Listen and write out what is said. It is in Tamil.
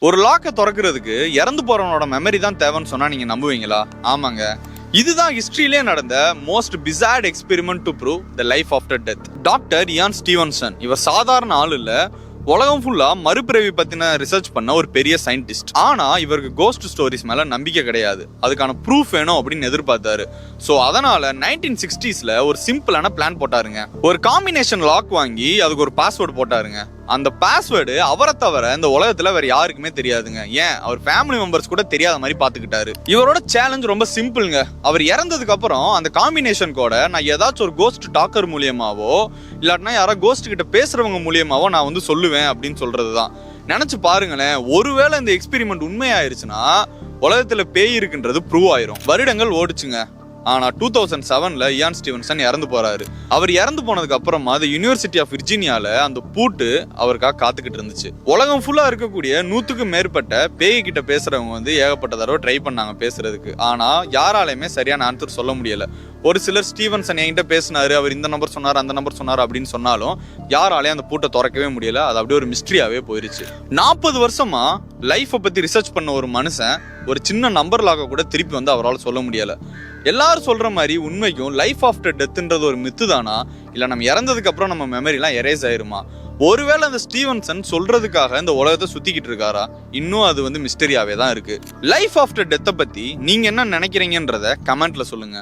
ஒரு லாக்கை திறக்கிறதுக்கு இறந்து போறவனோட மெமரி தான் தேவைன்னு சொன்னா நீங்க நம்புவீங்களா? ஆமாங்க, இதுதான் ஹிஸ்டரியிலே நடந்த most bizarre experiment to prove the life after death. Doctor Ian Stevenson இவர் சாதாரண ஆள் இல்ல, உலகம் ஃபுல்லா மறுபிறவி பத்தின ரிசர்ச் பண்ண ஒரு பெரிய சயின்டிஸ்ட். ஆனா இவருக்கு கோஸ்ட் ஸ்டோரிஸ் மேல நம்பிக்கை கிடையாது. அதுக்கான ப்ரூஃப் வேணும் அப்படின்னு எதிர்பார்த்தாரு. சோ அதனால 1960ஸ்ல ஒரு சிம்பிளான பிளான் போட்டாருங்க. ஒரு காம்பினேஷன் லாக் வாங்கி அதுக்கு ஒரு பாஸ்வேர்டு போட்டாருங்க. அந்த பாஸ்வேர்டு அவரை தவிர இந்த உலகத்துல வேற யாருக்குமே தெரியாதுங்க. ஏன், அவர் ஃபேமிலி மெம்பர்ஸ் கூட தெரியாத மாதிரி பாத்துக்கிட்டாரு. இவரோட சேலஞ்ச் ரொம்ப சிம்பிள்ங்க. அவர் இறந்ததுக்கு அப்புறம் அந்த காம்பினேஷன் கோட நான் ஏதாச்சும் ஒரு கோஸ்ட் டாக்கர் மூலியமாவோ இல்லாட்டினா யாரோ கோஸ்ட் கிட்ட பேசுறவங்க மூலியமாவோ நான் வந்து சொல்லுவேன் அப்படின்னு சொல்றதுதான். நினைச்சு பாருங்களேன், ஒருவேளை இந்த எக்ஸ்பெரிமெண்ட் உண்மையாயிருச்சுன்னா உலகத்துல பேய் இருக்குன்றது ப்ரூவ் ஆயிரும். வருடங்கள் ஓடிச்சுங்க. ஆனா 2007ல இயான் ஸ்டீவன்சன் இறந்து போறாரு. அவர் இறந்து போனதுக்கு அப்புறமா அது யூனிவர்சிட்டி ஆஃப் விர்ஜீனியால அந்த பூட்டு அவருக்காக காத்துக்கிட்டு இருந்துச்சு. உலகம் ஃபுல்லா இருக்கக்கூடிய 100க்கும் மேற்பட்ட பேய் கிட்ட பேசுறவங்க வந்து ஏகப்பட்ட தடவை ட்ரை பண்ணாங்க பேசுறதுக்கு. ஆனா யாராலையுமே சரியான ஆன்சர் சொல்ல முடியல. ஒரு சிலர் ஸ்டீவன்சன் என்கிட்ட பேசினாரு, அவர் இந்த நம்பர் சொன்னார் அந்த நம்பர் சொன்னார் அப்படின்னு சொன்னாலும் யாராலையும் அந்த பூட்டை திறக்கவே முடியல. அது அப்படியே ஒரு மிஸ்ட்ரியாவே போயிருச்சு. 40 வருஷமா லைஃபை பத்தி ரிசர்ச் பண்ண ஒரு மனுஷன் ஒரு சின்ன நம்பர் லாக கூட திருப்பி வந்து அவரால் சொல்ல முடியல. எல்லாரும் சொல்ற மாதிரி உண்மைக்கும் லைஃப் ஆஃப்டர் டெத்ன்றது ஒரு மித்து தானா, இல்ல நம்ம இறந்ததுக்கு அப்புறம் நம்ம மெமரி எல்லாம் எரேஸ் ஆயிருமா? ஒருவேளை அந்த ஸ்டீவன்சன் சொல்றதுக்காக இந்த உலகத்தை சுத்திக்கிட்டு இருக்காரா? இன்னும் அது வந்து மிஸ்டரியாவே தான் இருக்கு. லைஃப் ஆஃப்டர் டெத்தை பத்தி நீங்க என்ன நினைக்கிறீங்கன்றத கமெண்ட்ல சொல்லுங்க.